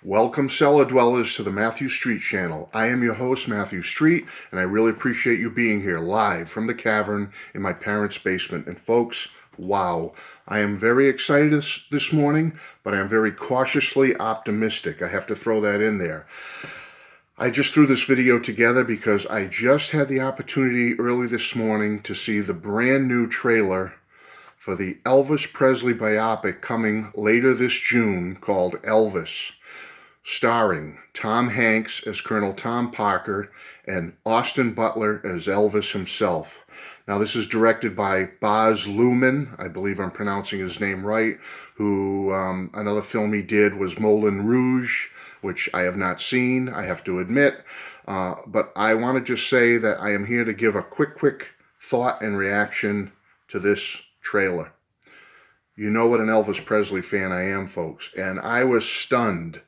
Welcome, cellar dwellers, to the Matthew Street channel. I am your host, Matthew Street, and I really appreciate you being here live from the cavern in my parents' basement. And folks, wow, I am very excited this morning, but I am very cautiously optimistic. I have to throw that in there. I just threw this video together because I just had the opportunity early this morning to see the brand new trailer for the Elvis Presley biopic coming later this June called Elvis, starring Tom Hanks as Colonel Tom Parker and Austin Butler as Elvis himself. Now, this is directed by Baz Luhrmann, I believe I'm pronouncing his name right, who another film he did was Moulin Rouge, which I have not seen, I have to admit. But I want to just say that I am here to give a quick thought and reaction to this trailer. You know what an Elvis Presley fan I am, folks, and I was stunned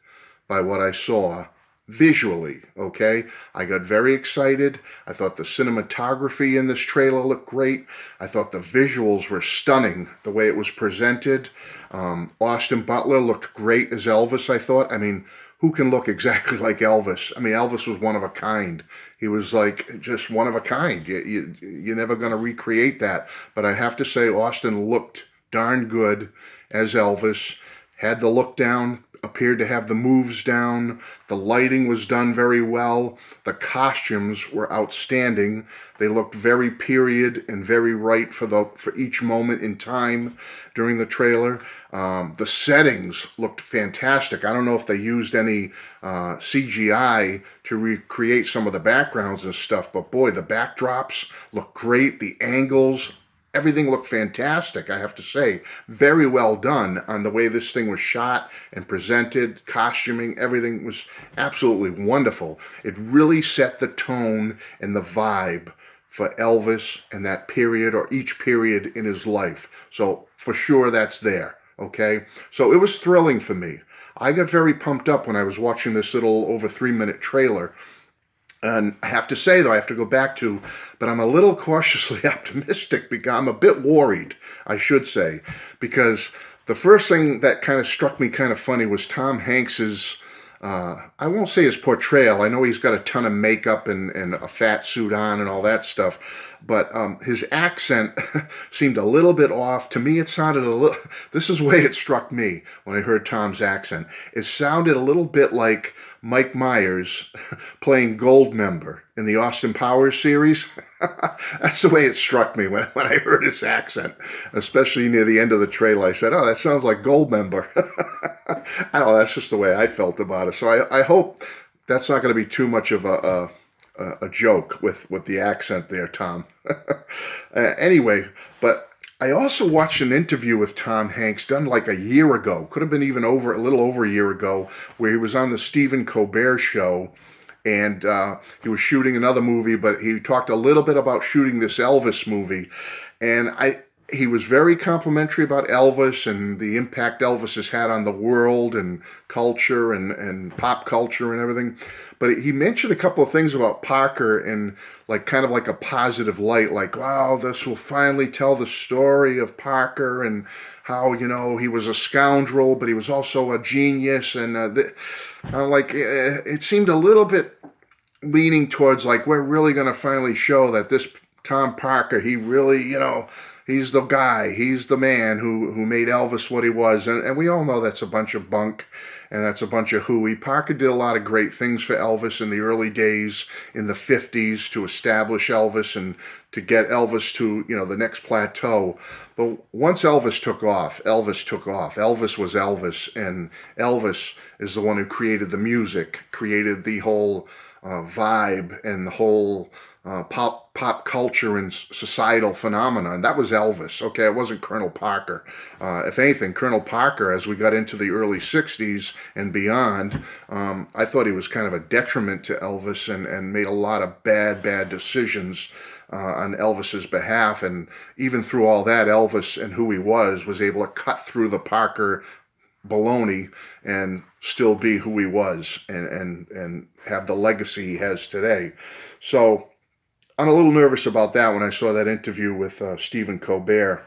by what I saw visually, okay? I got very excited. I thought the cinematography in this trailer looked great. I thought the visuals were stunning, the way it was presented. Austin Butler looked great as Elvis, I thought. I mean, who can look exactly like Elvis? I mean, Elvis was one of a kind. He was like just one of a kind. You're never going to recreate that. But I have to say, Austin looked darn good as Elvis. Had the look down, appeared to have the moves down. The lighting was done very well. The costumes were outstanding. They looked very period and very right for each moment in time during the trailer. The settings looked fantastic. I don't know if they used any CGI to recreate some of the backgrounds and stuff, but boy, the backdrops looked great. The angles, everything looked fantastic, I have to say. Very well done on the way this thing was shot and presented, costuming, everything was absolutely wonderful. It really set the tone and the vibe for Elvis and that period, or each period in his life. So for sure that's there, okay? So it was thrilling for me. I got very pumped up when I was watching this little over 3-minute trailer. And I have to say, though, I have to go back to, but I'm a little cautiously optimistic because I'm a bit worried, I should say, because the first thing that kind of struck me kind of funny was Tom Hanks's, I won't say his portrayal. I know he's got a ton of makeup and a fat suit on and all that stuff, but his accent seemed a little bit off. To me, it sounded a little, this is the way it struck me when I heard Tom's accent. It sounded a little bit like Mike Myers playing Goldmember in the Austin Powers series. That's the way it struck me when I heard his accent, especially near the end of the trailer. I said, oh, that sounds like Goldmember. I don't know, that's just the way I felt about it. So I hope that's not going to be too much of a joke with the accent there, Tom. Anyway, but I also watched an interview with Tom Hanks done like a year ago, could have been even a little over a year ago, where he was on the Stephen Colbert show, and he was shooting another movie, but he talked a little bit about shooting this Elvis movie, and he was very complimentary about Elvis and the impact Elvis has had on the world and culture and pop culture and everything. But he mentioned a couple of things about Parker in like kind of like a positive light, like, wow, this will finally tell the story of Parker and how, you know, he was a scoundrel, but he was also a genius. And it seemed a little bit leaning towards like, we're really going to finally show that this Tom Parker, he really, you know, he's the guy, he's the man who made Elvis what he was. And we all know that's a bunch of bunk and that's a bunch of hooey. Parker did a lot of great things for Elvis in the early days in the 50s to establish Elvis and to get Elvis to, you know, the next plateau. But once Elvis took off, Elvis took off. Elvis was Elvis, and Elvis is the one who created the music, created the whole vibe and the whole pop culture and societal phenomenon. That was Elvis. Okay, it wasn't Colonel Parker. If anything, Colonel Parker, as we got into the early 60s and beyond, I thought he was kind of a detriment to Elvis and made a lot of bad decisions on Elvis's behalf. And even through all that, Elvis and who he was able to cut through the Parker baloney and still be who he was and have the legacy he has today. So I'm a little nervous about that when I saw that interview with Stephen Colbert.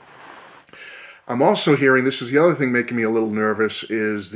I'm also hearing, this is the other thing making me a little nervous, is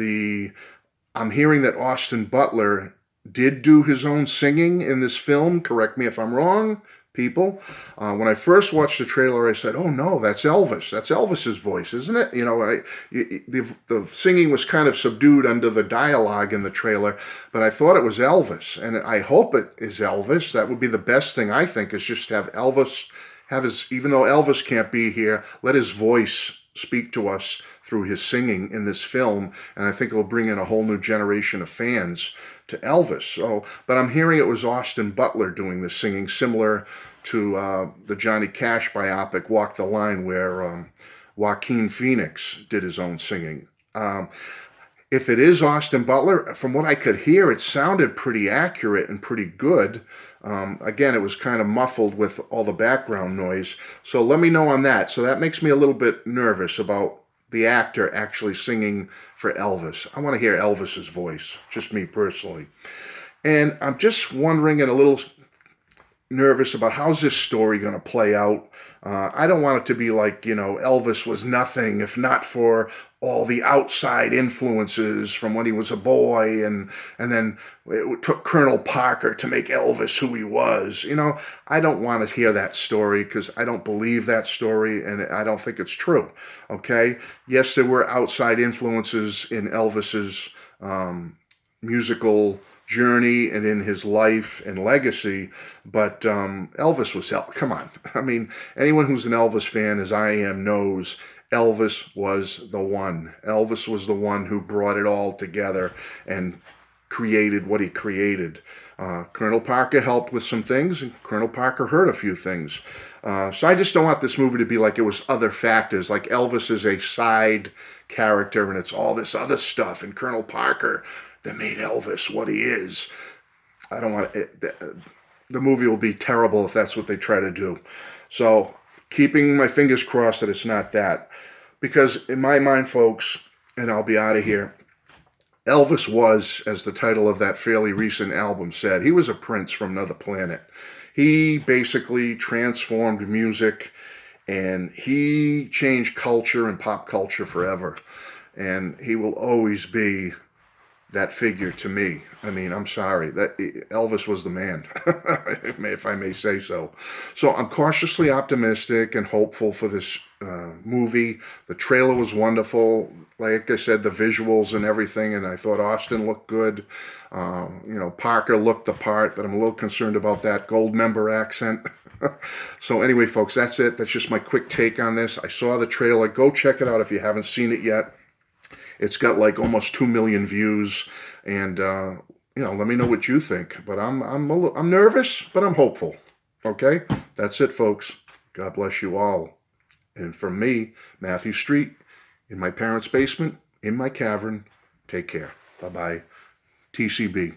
I'm hearing that Austin Butler did do his own singing in this film. Correct me if I'm wrong, people. When I first watched the trailer, I said, "Oh no, that's Elvis. That's Elvis's voice, isn't it?" The singing was kind of subdued under the dialogue in the trailer, but I thought it was Elvis, and I hope it is Elvis. That would be the best thing, I think, is just to have Elvis have his. Even though Elvis can't be here, let his voice speak to us through his singing in this film, and I think it'll bring in a whole new generation of fans to Elvis. So, but I'm hearing it was Austin Butler doing the singing, similar to the Johnny Cash biopic Walk the Line, where Joaquin Phoenix did his own singing. If it is Austin Butler, from what I could hear, it sounded pretty accurate and pretty good. Again, it was kind of muffled with all the background noise. So let me know on that. So that makes me a little bit nervous about the actor actually singing for Elvis. I want to hear Elvis's voice, just me personally. And I'm just wondering and a little nervous about how's this story going to play out. I don't want it to be like, Elvis was nothing if not for all the outside influences from when he was a boy, and then it took Colonel Parker to make Elvis who he was. I don't want to hear that story because I don't believe that story, and I don't think it's true. Okay? Yes, there were outside influences in Elvis's musical journey and in his life and legacy, but Elvis was come on. I mean, anyone who's an Elvis fan, as I am, knows Elvis was the one. Elvis was the one who brought it all together and created what he created. Colonel Parker helped with some things, and Colonel Parker heard a few things. So I just don't want this movie to be like it was other factors, like Elvis is a side character and it's all this other stuff, and Colonel Parker that made Elvis what he is. I don't want it. The movie will be terrible if that's what they try to do. So keeping my fingers crossed that it's not that. Because in my mind, folks, and I'll be out of here, Elvis was, as the title of that fairly recent album said, he was a prince from another planet. He basically transformed music, and he changed culture and pop culture forever. And he will always be that figure to me. I mean, I'm sorry. That Elvis was the man, if I may say so. So I'm cautiously optimistic and hopeful for this movie. The trailer was wonderful. Like I said, the visuals and everything, and I thought Austin looked good. Parker looked the part, but I'm a little concerned about that Goldmember accent. So anyway, folks, that's it. That's just my quick take on this. I saw the trailer. Go check it out if you haven't seen it yet. It's got like almost 2 million views, and let me know what you think. But I'm nervous, but I'm hopeful. Okay, that's it, folks. God bless you all. And from me, Matthew Street, in my parents' basement, in my cavern. Take care. Bye bye. TCB.